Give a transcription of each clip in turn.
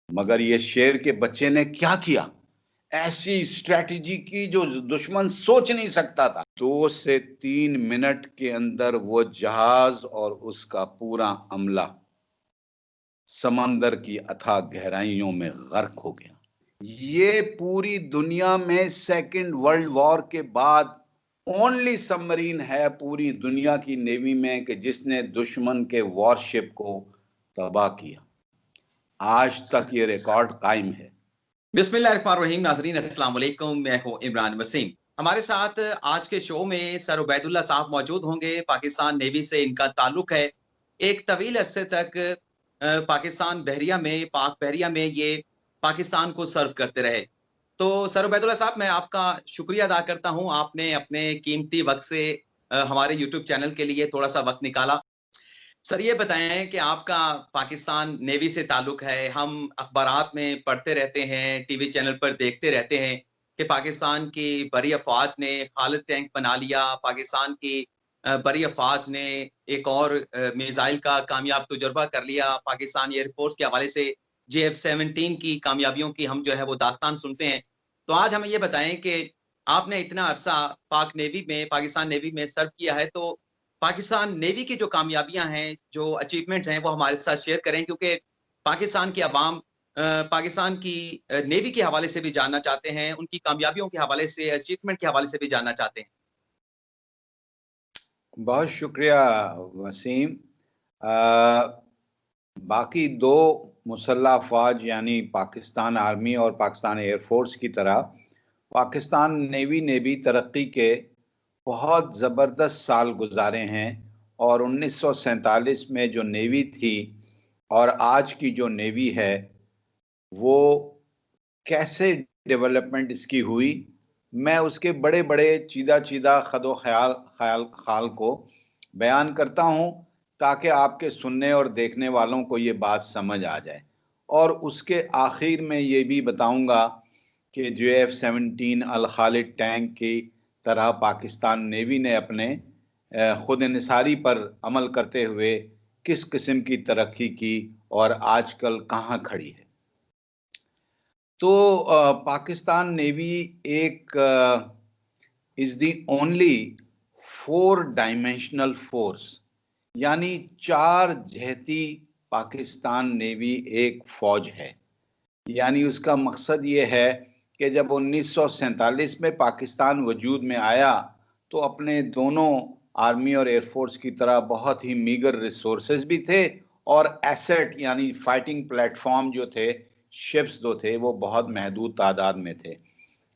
मगर ये शेर के बच्चे ने क्या किया, ऐसी स्ट्रेटजी की जो दुश्मन सोच नहीं सकता था। 2 से 3 मिनट के अंदर वो जहाज और उसका पूरा अमला समंदर की अथाह गहराइयों में गर्क हो गया। ये पूरी दुनिया में सेकेंड वर्ल्ड वॉर के बाद ओनली सबमरीन है पूरी दुनिया की नेवी में कि जिसने दुश्मन के वॉरशिप को तबाह किया। आज तक ये रिकॉर्ड कायम है। बिस्मिल्लाहिर्रहमानिर्रहीम। नाजरीन अस्सलाम वालेकुम, मैं हूं इमरान वसीम। हमारे साथ आज के शो में सर उबैदुल्ला साहब मौजूद होंगे। पाकिस्तान नेवी से इनका ताल्लुक है। एक तवील अरसे तक पाकिस्तान बहरिया में, पाक बहरिया में ये पाकिस्तान को सर्व करते रहे। तो सर उबैदुल्ला साहब, मैं आपका शुक्रिया अदा करता हूं, आपने अपने कीमती वक्त से हमारे यूट्यूब चैनल के लिए थोड़ा सा वक्त निकाला। सर ये बताएं कि आपका पाकिस्तान नेवी से ताल्लुक है। हम अखबारात में पढ़ते रहते हैं, टीवी चैनल पर देखते रहते हैं कि पाकिस्तान की बरी अफवाज ने खालिद टैंक बना लिया। पाकिस्तान की बरी अफवाज ने एक और मिसाइल का कामयाब तजुर्बा कर लिया। पाकिस्तान एयरफोर्स के हवाले से JF-17 की कामयाबियों की हम जो है वो दास्तान सुनते हैं। तो आज हमें ये बताएं कि आपने इतना अरसा पाक नेवी में, पाकिस्तान नेवी में सर्व किया है, तो पाकिस्तान नेवी की जो कामयाबियां हैं, जो अचीवमेंट्स हैं, वो हमारे साथ शेयर करें, क्योंकि पाकिस्तान की अवाम पाकिस्तान की नेवी के हवाले से भी जानना चाहते हैं, उनकी कामयाबियों के हवाले से, अचीवमेंट के हवाले से भी जानना चाहते हैं। बहुत शुक्रिया वसीम। बाकी दो मुसल्ह अफवाज यानी पाकिस्तान आर्मी और पाकिस्तान एयरफोर्स की तरह पाकिस्तान नेवी ने भी तरक्की के बहुत ज़बरदस्त साल गुजारे हैं। और 1947 में जो नेवी थी और आज की जो नेवी है, वो कैसे डेवलपमेंट इसकी हुई, मैं उसके बड़े बड़े चीदा चीदा खदो ख्याल ख्याल खाल को बयान करता हूँ, ताकि आपके सुनने और देखने वालों को ये बात समझ आ जाए। और उसके आखिर में ये भी बताऊँगा कि JF-17 अल खालिद टैंक की तरह पाकिस्तान नेवी ने अपने खुद इन्हिसारी पर अमल करते हुए किस किस्म की तरक्की की और आजकल कहाँ खड़ी है। तो पाकिस्तान नेवी एक is the only 4 dimensional force, यानी 4 जहती पाकिस्तान नेवी एक फौज है। यानी उसका मकसद ये है कि जब 1947 में पाकिस्तान वजूद में आया तो अपने दोनों आर्मी और एयरफोर्स की तरह बहुत ही मीगर रिसोर्सेज भी थे, और एसेट यानी फाइटिंग प्लेटफॉर्म जो थे, शिप्स जो थे, वो बहुत महदूद तादाद में थे।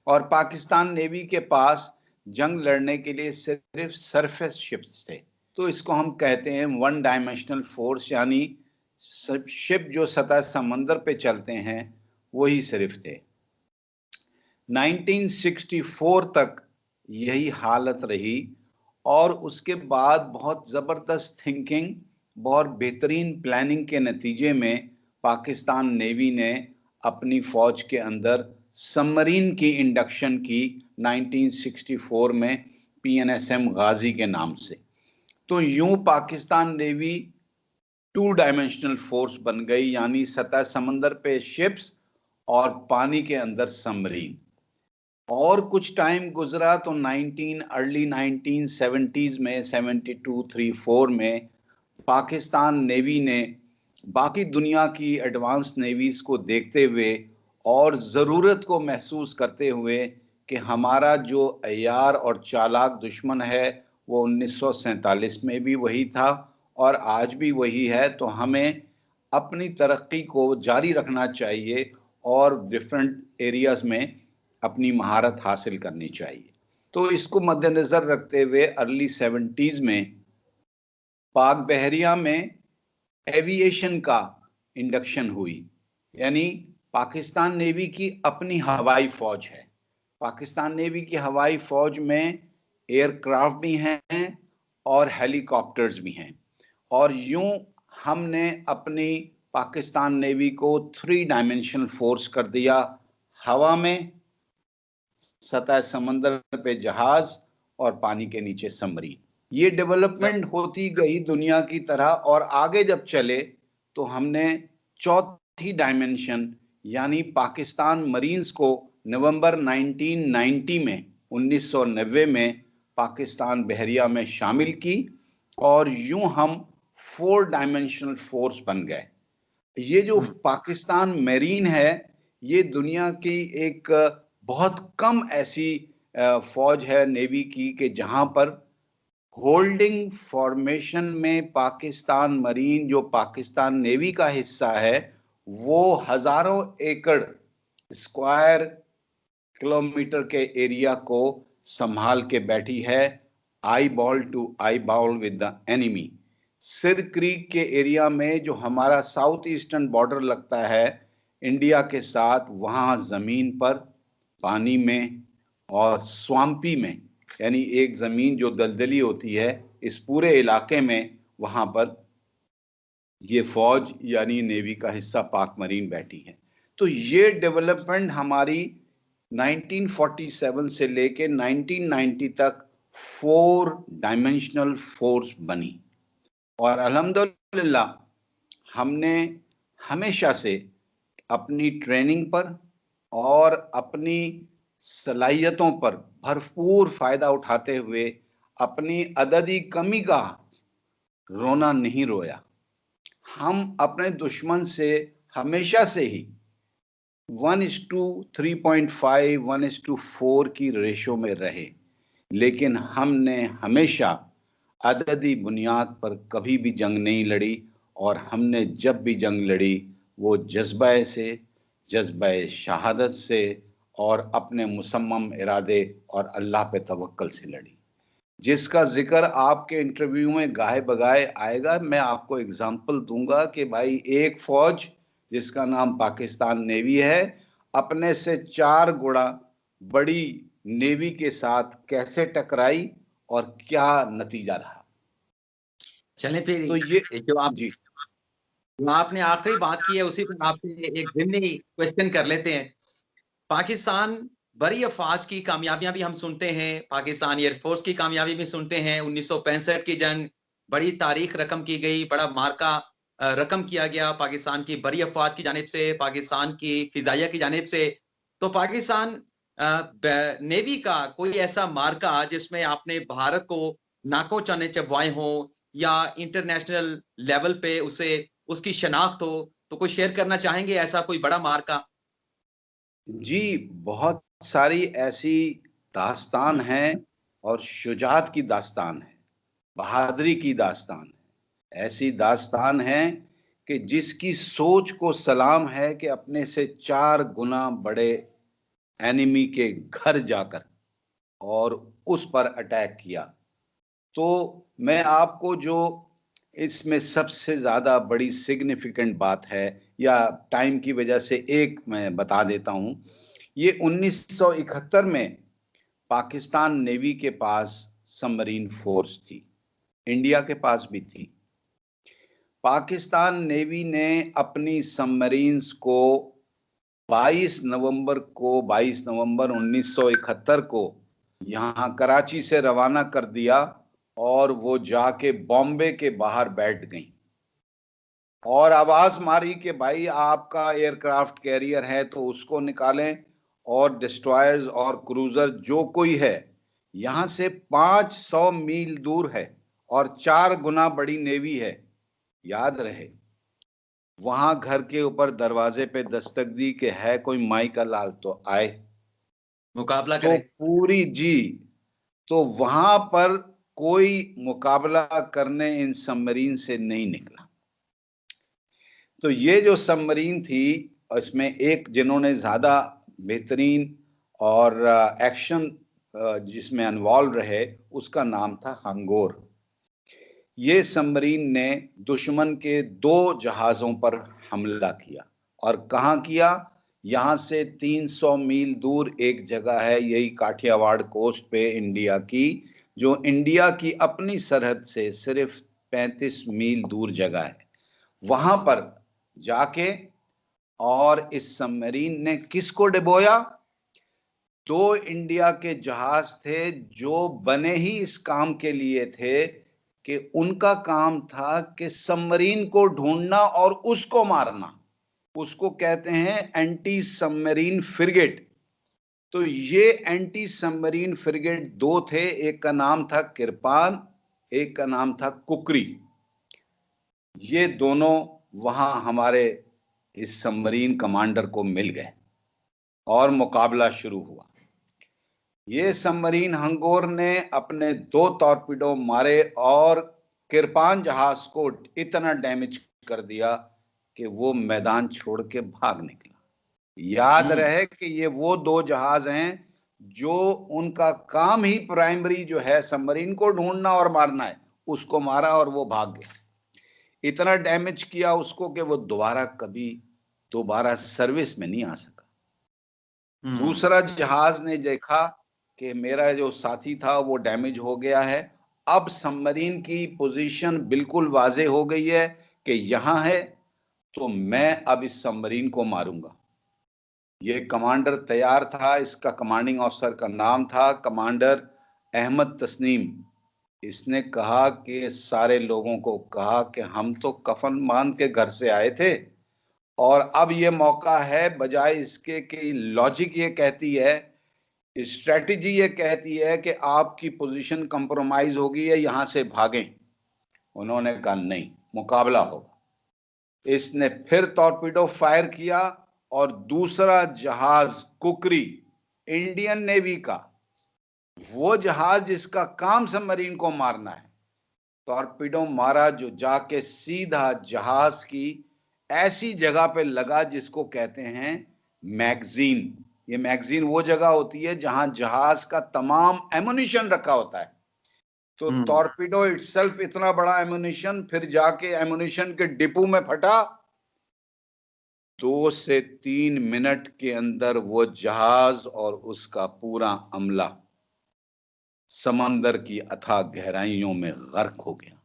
और पाकिस्तान नेवी के पास जंग लड़ने के लिए सिर्फ सरफेस शिप्स थे। तो इसको हम कहते हैं 1 डायमेंशनल फोर्स, यानी शिप जो सतह समंदर पे चलते हैं वही सिर्फ थे। 1964 तक यही हालत रही, और उसके बाद बहुत ज़बरदस्त थिंकिंग, बहुत बेहतरीन प्लानिंग के नतीजे में पाकिस्तान नेवी ने अपनी फ़ौज के अंदर सबमरीन की इंडक्शन की 1964 में PNSM गाजी के नाम से। तो यूं पाकिस्तान नेवी 2 डायमेंशनल फोर्स बन गई, यानी सतह समंदर पे शिप्स और पानी के अंदर सबमरीन। और कुछ टाइम गुजरा तो अर्ली 1970s में 72-34 में पाकिस्तान नेवी ने बाकी दुनिया की एडवांस नेवीज को देखते हुए और ज़रूरत को महसूस करते हुए कि हमारा जो अय्यार और चालाक दुश्मन है वो 1947 में भी वही था और आज भी वही है, तो हमें अपनी तरक्की को जारी रखना चाहिए और डिफरेंट एरियाज में अपनी महारत हासिल करनी चाहिए। तो इसको मद्देनज़र रखते हुए अर्ली 70s में पाक बहरिया में एविएशन का इंडक्शन हुई, यानी पाकिस्तान नेवी की अपनी हवाई फौज है। पाकिस्तान नेवी की हवाई फौज में एयरक्राफ्ट भी हैं और हेलीकॉप्टर्स भी हैं। और यूं हमने अपनी पाकिस्तान नेवी को 3 डायमेंशनल फोर्स कर दिया, हवा में, सतह समंदर पे जहाज और पानी के नीचे सबमरीन। ये डेवलपमेंट होती गई दुनिया की तरह, और आगे जब चले तो हमने चौथी डायमेंशन यानी पाकिस्तान मरीन्स को नवंबर 1990 में 1990 में पाकिस्तान बहरिया में शामिल की और यूं हम 4 डायमेंशनल फोर्स बन गए। ये जो पाकिस्तान मेरीन है, ये दुनिया की एक बहुत कम ऐसी फौज है नेवी की कि जहां पर होल्डिंग फॉर्मेशन में पाकिस्तान मरीन, जो पाकिस्तान नेवी का हिस्सा है, वो हजारों एकड़ स्क्वायर किलोमीटर के एरिया को संभाल के बैठी है, eyeball to eyeball with the enemy. Sir Creek के एरिया में जो हमारा साउथ ईस्टर्न बॉर्डर लगता है इंडिया के साथ, वहां जमीन पर, पानी में और स्वाम्पी में, यानी एक जमीन जो दलदली होती है, इस पूरे इलाके में वहां पर ये फौज यानी नेवी का हिस्सा पाक मरीन बैठी है। तो ये डेवलपमेंट हमारी 1947 से लेके 1990 तक 4 डायमेंशनल फोर्स बनी और अल्हम्दुलिल्लाह हमने हमेशा से अपनी ट्रेनिंग पर और अपनी सलाहियतों पर भरपूर फायदा उठाते हुए अपनी अददी कमी का रोना नहीं रोया। हम अपने दुश्मन से हमेशा से ही 1:3.5, 1:4 की रेशो में रहे, लेकिन हमने हमेशा अददी बुनियाद पर कभी भी जंग नहीं लड़ी और हमने जब भी जंग लड़ी वो जज्बे से, जज्बे शहादत से और अपने मुसम्मम इरादे और अल्लाह पे तवक्कल से लड़ी, जिसका जिक्र आपके इंटरव्यू में गाहे बगाए आएगा। मैं आपको एग्जांपल दूंगा कि भाई एक फौज जिसका नाम पाकिस्तान नेवी है अपने से 4 गुना बड़ी नेवी के साथ कैसे टकराई और क्या नतीजा रहा। चलें फिर तो ये जो आप जी जो आपने आखिरी बात की है उसी पर आपसे एक ज़िमनी क्वेश्चन कर लेते हैं। पाकिस्तान बड़ी अफ़वाज की कामयाबियां भी हम सुनते हैं, पाकिस्तान एयरफोर्स की कामयाबी भी सुनते हैं। 1965 की जंग, बड़ी तारीख रकम की गई, बड़ा मार्का रकम किया गया पाकिस्तान की बड़ी अफ़वाज की जानिब से, पाकिस्तान की फ़िज़ाइया की जानिब से। तो पाकिस्तान नेवी का कोई ऐसा मार्का जिसमें आपने भारत को नाको चने चबवाए हों या इंटरनेशनल लेवल पे उसे उसकी शनाख्त हो, तो कोई शेयर करना चाहेंगे ऐसा कोई बड़ा मार्का? जी, बहुत सारी ऐसी दास्तान है और शुजात की दास्तान है, बहादुरी की दास्तान है। ऐसी दास्तान है कि जिसकी सोच को सलाम है कि अपने से 4 गुना बड़े एनिमी के घर जाकर और उस पर अटैक किया। तो मैं आपको जो इसमें सबसे ज़्यादा बड़ी सिग्निफिकेंट बात है, या टाइम की वजह से एक मैं बता देता हूँ। ये 1971 में पाकिस्तान नेवी के पास सबमरीन फोर्स थी, इंडिया के पास भी थी। पाकिस्तान नेवी ने अपनी सबमरीन्स को 22 नवंबर 1971 को यहाँ कराची से रवाना कर दिया और वो जाके बॉम्बे के बाहर बैठ गई और आवाज मारी कि भाई आपका एयरक्राफ्ट कैरियर है तो उसको निकालें और डिस्ट्रॉयर्स और क्रूजर जो कोई है, यहां से 500 मील दूर है और 4 गुना बड़ी नेवी है। याद रहे, वहां घर के ऊपर दरवाजे पे दस्तक दी कि है कोई माई का लाल तो आए। मुकाबला तो करें। पूरी जी, तो वहां पर कोई मुकाबला करने इन सबमरीन से नहीं निकला। तो ये जो सबमरीन थी, इसमें एक जिन्होंने ज्यादा बेहतरीन और एक्शन जिसमें इन्वॉल्व रहे, उसका नाम था हंगोर। ये सबमरीन ने दुश्मन के 2 जहाजों पर हमला किया और कहाँ किया? यहां से 300 मील दूर एक जगह है, यही काठियावाड़ कोस्ट पे इंडिया की, जो इंडिया की अपनी सरहद से सिर्फ 35 मील दूर जगह है। वहां पर जाके और इस सबमरीन ने किसको डुबोया? 2 इंडिया के जहाज थे जो बने ही इस काम के लिए थे कि उनका काम था कि सबमरीन को ढूंढना और उसको मारना। उसको कहते हैं एंटी सबमरीन फ्रिगेट। तो ये एंटी सबमरीन फ्रिगेट दो थे, एक का नाम था किरपान, एक का नाम था कुकरी। ये दोनों वहां हमारे इस सबमरीन कमांडर को मिल गए और मुकाबला शुरू हुआ। ये सबमरीन हंगोर ने अपने 2 टॉर्पीडो मारे और किरपान जहाज को इतना डैमेज कर दिया कि वो मैदान छोड़ के भाग निकला। याद रहे कि ये वो 2 जहाज हैं जो उनका काम ही प्राइमरी जो है सबमरीन को ढूंढना और मारना है, उसको मारा और वो भाग गया। इतना डैमेज किया उसको कि वो दोबारा सर्विस में नहीं आ सका। दूसरा जहाज ने देखा कि मेरा जो साथी था वो डैमेज हो गया है, अब सबमरीन की पोजीशन बिल्कुल वाजे हो गई है कि यहां है, तो मैं अब इस सबमरीन को मारूंगा। ये कमांडर तैयार था, इसका कमांडिंग ऑफिसर का नाम था कमांडर अहमद तस्नीम। इसने कहा कि सारे लोगों को कहा कि हम तो कफन बांध के घर से आए थे और अब ये मौका है, बजाय इसके कि लॉजिक ये कहती है, स्ट्रेटजी ये कहती है कि आपकी पोजीशन कंप्रोमाइज होगी है, यहां से भागें। उन्होंने कहा नहीं, मुकाबला होगा। इसने फिर टॉर्पीडो फायर किया और दूसरा जहाज कुकरी, इंडियन नेवी का, वो जहाज जिसका काम सबमरीन को मारना है, टॉर्पीडो मारा जो जाके सीधा जहाज की ऐसी जगह पे लगा जिसको कहते हैं मैगजीन। ये मैगजीन वो जगह होती है जहां जहाज का तमाम एमुनिशन रखा होता है। तो टॉर्पीडो इटसेल्फ इतना बड़ा एमुनिशन फिर जाके एमुनिशन के डिपो में फटा। 2 से 3 मिनट के अंदर वो जहाज और उसका पूरा अमला समंदर की अथाह गहराइयों में गर्क हो गया।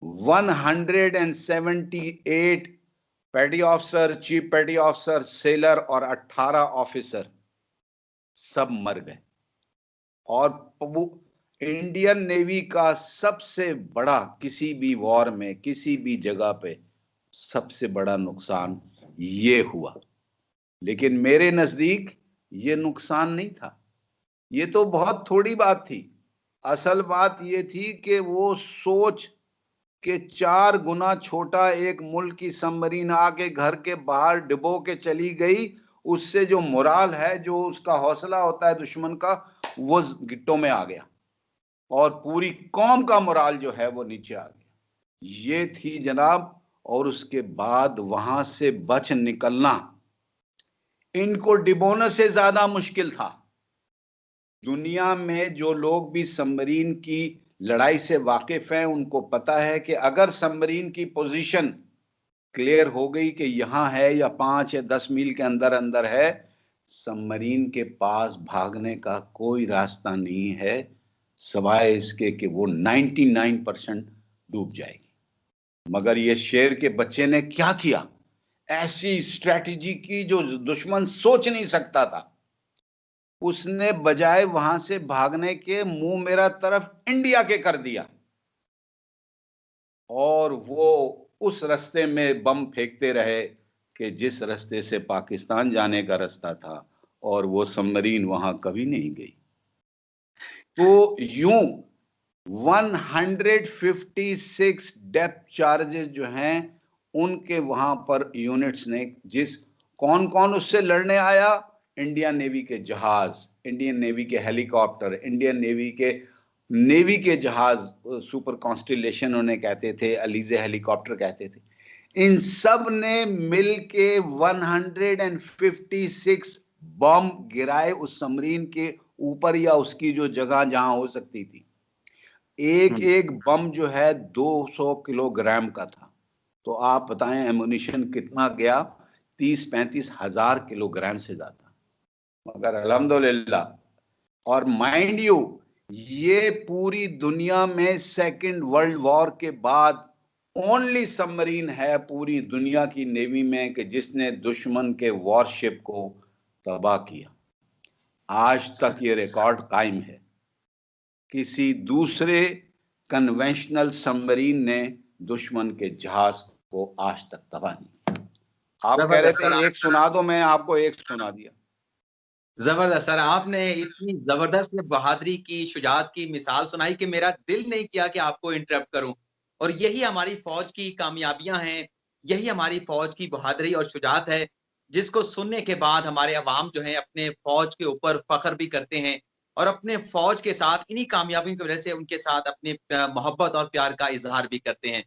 178 पेटी ऑफिसर, चीफ पेटी ऑफिसर, सेलर और 18 ऑफिसर सब मर गए। और इंडियन नेवी का सबसे बड़ा, किसी भी वॉर में किसी भी जगह पे सबसे बड़ा नुकसान ये हुआ। लेकिन मेरे नजदीक ये नुकसान नहीं था, ये तो बहुत थोड़ी बात थी। असल बात ये थी कि वो सोच के 4 गुना छोटा एक मुल्क की सबमरीन आके घर के बाहर डिबो के चली गई, उससे जो मोराल है, जो उसका हौसला होता है दुश्मन का, वो गिट्टों में आ गया और पूरी कौम का मोराल जो है वो नीचे आ गया। ये थी जनाब। और उसके बाद वहां से बच निकलना इनको डिबोने से ज्यादा मुश्किल था। दुनिया में जो लोग भी सबमरीन की लड़ाई से वाकिफ हैं, उनको पता है कि अगर सबमरीन की पोजीशन क्लियर हो गई कि यहां है या 5 या 10 मील के अंदर अंदर है, सबमरीन के पास भागने का कोई रास्ता नहीं है, सिवाय इसके कि वो 99% डूब जाएगी। मगर ये शेर के बच्चे ने क्या किया, ऐसी स्ट्रेटजी की जो दुश्मन सोच नहीं सकता था। उसने बजाय वहां से भागने के मुंह मेरा तरफ इंडिया के कर दिया और वो उस रास्ते में बम फेंकते रहे कि जिस रास्ते से पाकिस्तान जाने का रास्ता था, और वो सबमरीन वहां कभी नहीं गई। तो यूं 156 डेप्थ चार्जेस जो हैं उनके वहां पर यूनिट्स ने, कौन कौन उससे लड़ने आया, इंडियन नेवी के जहाज, इंडियन नेवी के हेलीकॉप्टर, इंडियन नेवी के जहाज, सुपर कॉन्स्टिलेशन उन्हें कहते थे, अलीजे हेलीकॉप्टर कहते थे, इन सब ने मिलके 156 बम गिराए उस सबमरीन के ऊपर या उसकी जो जगह जहां हो सकती थी। एक एक बम जो है 200 किलोग्राम का था। तो आप बताएं एमुनिशन कितना गया, 30-35 हजार किलोग्राम से ज्यादा। मगर अल्हम्दुलिल्लाह, और माइंड यू, ये पूरी दुनिया में सेकेंड वर्ल्ड वॉर के बाद ओनली सबमरीन है पूरी दुनिया की नेवी में कि जिसने दुश्मन के वॉरशिप को तबाह किया। आज तक ये रिकॉर्ड कायम है, किसी दूसरे कन्वेंशनल सबमरीन ने दुश्मन के जहाज को आज तक तबाह नहीं। आप कह रहे जबरदस्त सर, थे एक सुना दो, मैं आपको एक सुना दिया। जबरदस्त सर, आपने इतनी जबरदस्त बहादुरी की, शुजाअत की मिसाल सुनाई कि मेरा दिल नहीं किया कि आपको इंटरप्ट करूं। और यही हमारी फौज की कामयाबियां हैं, यही हमारी फौज की बहादुरी और शुजाअत है, जिसको सुनने के बाद हमारे अवाम जो है अपने फौज के ऊपर फख्र भी करते हैं और अपने फौज के साथ इन्हीं कामयाबियों की वजह से उनके साथ अपनी मोहब्बत और प्यार का इजहार भी करते हैं।